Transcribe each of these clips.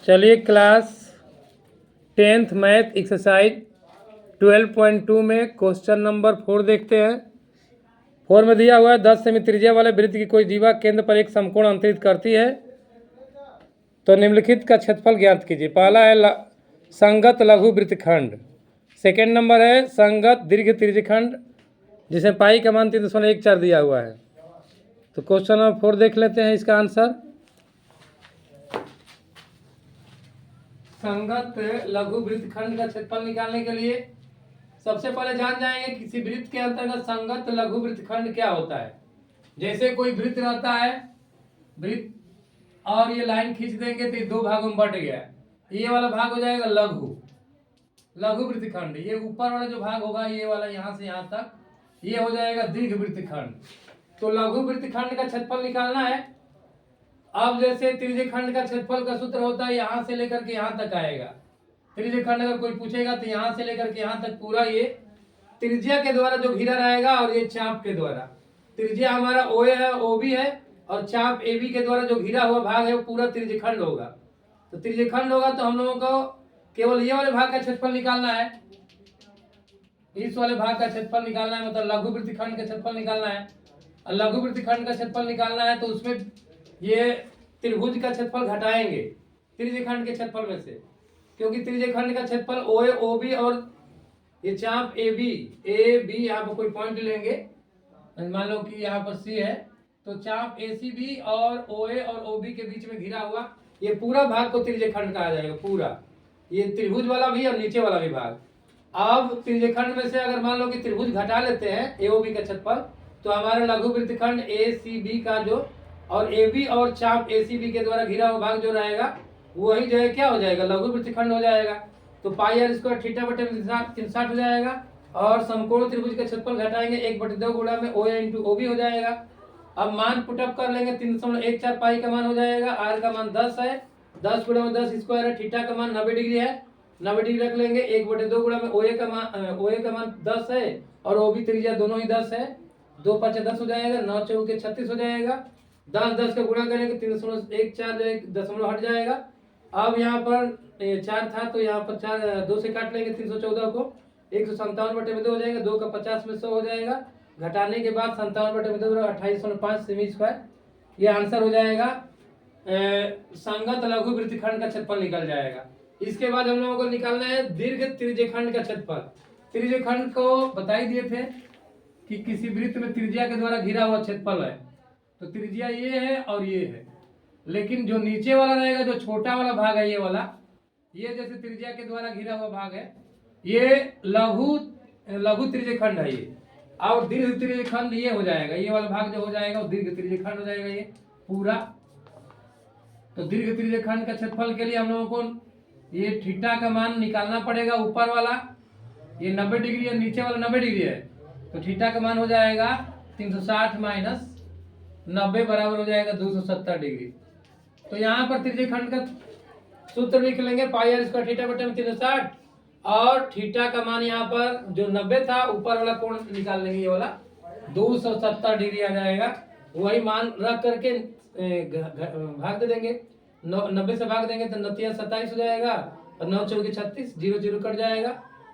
चलिए class 10th math exercise 12.2 में question number 4 देखते हैं। 4 में दिया हुआ है 10 सेमी त्रिज्या वाले वृत्त की कोई जीवा केंद्र पर एक समकोण अंतरित करती है तो निम्नलिखित का क्षेत्रफल ज्ञात कीजिए। पहला है संगत लघु वृत्तखंड, सेकेंड नंबर है संगत दीर्घ त्रिज्यखंड जिसमें पाई का मान 3.14 दिया हुआ है। तो क्वेश्चन नंबर 4 देख लेते हैं इसका आंसर। संगत लघु वृत्तखंड का क्षेत्रफल निकालने के लिए सबसे पहले जान जाएंगे किसी वृत्त के अंतर्गत संगत लघु वृत्तखंड क्या होता है। जैसे कोई वृत्त रहता है, वृत्त और ये लाइन खींच देंगे तो ये दो भागों में बट गया। ये वाला भाग हो जाएगा लघु वृत्तखंड। ये ऊपर वाला जो भाग होगा ये वाला यहाँ से यहाँ तक ये हो जाएगा दीर्घ वृत्तखंड। तो लघु वृत्तखंड का क्षेत्रफल निकालना है। अब जैसे त्रिज्यखंड का क्षेत्रफल का सूत्र होता है यहाँ से लेकर के यहाँ तक आएगा। त्रिज्यखंड अगर कोई पूछेगा तो यहाँ से लेकर के यहाँ तक पूरा ये त्रिज्या के द्वारा जो घिरा रहेगा और ये चाप के द्वारा। त्रिज्या हमारा ओ है, ओ भी है और चाप ए बी के द्वारा जो घिरा हुआ भाग है वो पूरा त्रिज्यखंड होगा। तो त्रिज्यखंड होगा तो हम लोगों को केवल ये वाले भाग का क्षेत्रफल निकालना है, इस वाले भाग का क्षेत्रफल निकालना है, मतलब लघु वृत्तखंड का क्षेत्रफल निकालना है। और लघु वृत्तखंड का क्षेत्रफल निकालना है तो उसमें ये त्रिभुज का क्षेत्रफल घटाएंगे त्रिज्यखंड के क्षेत्रफल में से, क्योंकि त्रिज्यखंड का क्षेत्रफल ओ ए ओ बी और ये चाप ए बी यहाँ पर कोई पॉइंट लेंगे, मान लो कि यहाँ पर सी है तो चाप ए सी बी और ओ ए और ओ बी के बीच में घिरा हुआ ये पूरा भाग को त्रिज्यखंड कहा जाएगा। पूरा ये त्रिभुज वाला भी और नीचे वाला भी भाग। अब त्रिज्यखंड में से अगर मान लो कि त्रिभुज घटा लेते हैं ए ओ बी का क्षेत्रफल तो हमारा लघु वृत्तखंड ए सी बी का जो और ए बी और चाप ए सी बी के द्वारा घिरा हुआ भाग जो रहेगा वही जो है क्या हो जाएगा, लघु वृत्तखंड हो जाएगा। तो पाई आर स्क्वायर थीटा बटे 360 हो जाएगा और समकोण त्रिभुज का क्षेत्रफल घटाएंगे 1/2 गुणा में ओ ए इंटू ओ बी हो जाएगा। अब मान पुटअप कर लेंगे 3.14 पाई का मान हो जाएगा, आर का मान 10 है, 10 गुणा में 10 स्क्वायर है, थीटा का मान 90 डिग्री है, 90 डिग्री रख लेंगे। 1/2 गुणा में ओ ए का मान 10 है और ओ बी त्रिज्या दोनों ही 10 है, 2 5 10 हो जाएगा, 9 चौके 36 हो जाएगा। 10 का गुणा करेंगे 3.14 दशमलव हट जाएगा। अब यहाँ पर 4 था तो यहाँ पर 4 2 से काट लेंगे 314 को, 157/2 हो जाएगा, 2 का 50 में 100 हो जाएगा, घटाने के बाद 57/2 28.5 सेमी स्क्वायर। ये आंसर हो जाएगा। संगत लघु वृत्तखंड का क्षेत्रफल निकल जाएगा। इसके बाद हम लोगों को निकालना है दीर्घ त्रिज्यखंड का क्षेत्रफल। त्रिज्यखंड को बता ही दिए थे कि किसी वृत्त में त्रिज्या के द्वारा घिरा हुआ क्षेत्रफल है। तो त्रिज्या ये है और ये है, लेकिन जो नीचे वाला रहेगा जो छोटा वाला भाग है ये वाला, ये जैसे त्रिज्या के द्वारा घिरा हुआ भाग है ये लघु त्रिज्यखंड है ये, और दीर्घ त्रिज्यखंड ये हो जाएगा। ये वाला भाग जो हो जाएगा वो दीर्घ त्रिज्यखंड हो जाएगा ये पूरा। तो दीर्घ त्रिज्यखंड का क्षेत्रफल के लिए हम लोगों को ये थीटा का मान निकालना पड़ेगा। ऊपर वाला ये 90 डिग्री है, नीचे वाला 90 डिग्री है, तो थीटा का मान हो जाएगा 360 माइनस 90 बराबर हो जाएगा 270 डिग्री। तो यहाँ पर त्रिज्यखंड का सूत्र लिख लेंगे पाई आर स्क्वायर थीटा बटे 360 और थीटा का मान यहाँ पर जो 90 था ऊपर वाला कोण निकाल लेंगे, ये वाला 270 डिग्री आ जाएगा। वही मान रख करके भाग दे देंगे, 90 से भाग देंगे तो 27 हो जाएगा और 9 चौके 36, 0 0 कट जाएगा।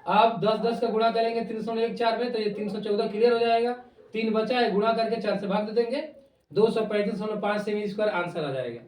अब 10 का गुणा करेंगे 314 में तो ये 314 क्लियर हो जाएगा। 3 बचा है, गुणा करके 4 से भाग दे देंगे, 235.5 सेमी स्क्वायर आंसर आ जाएगा।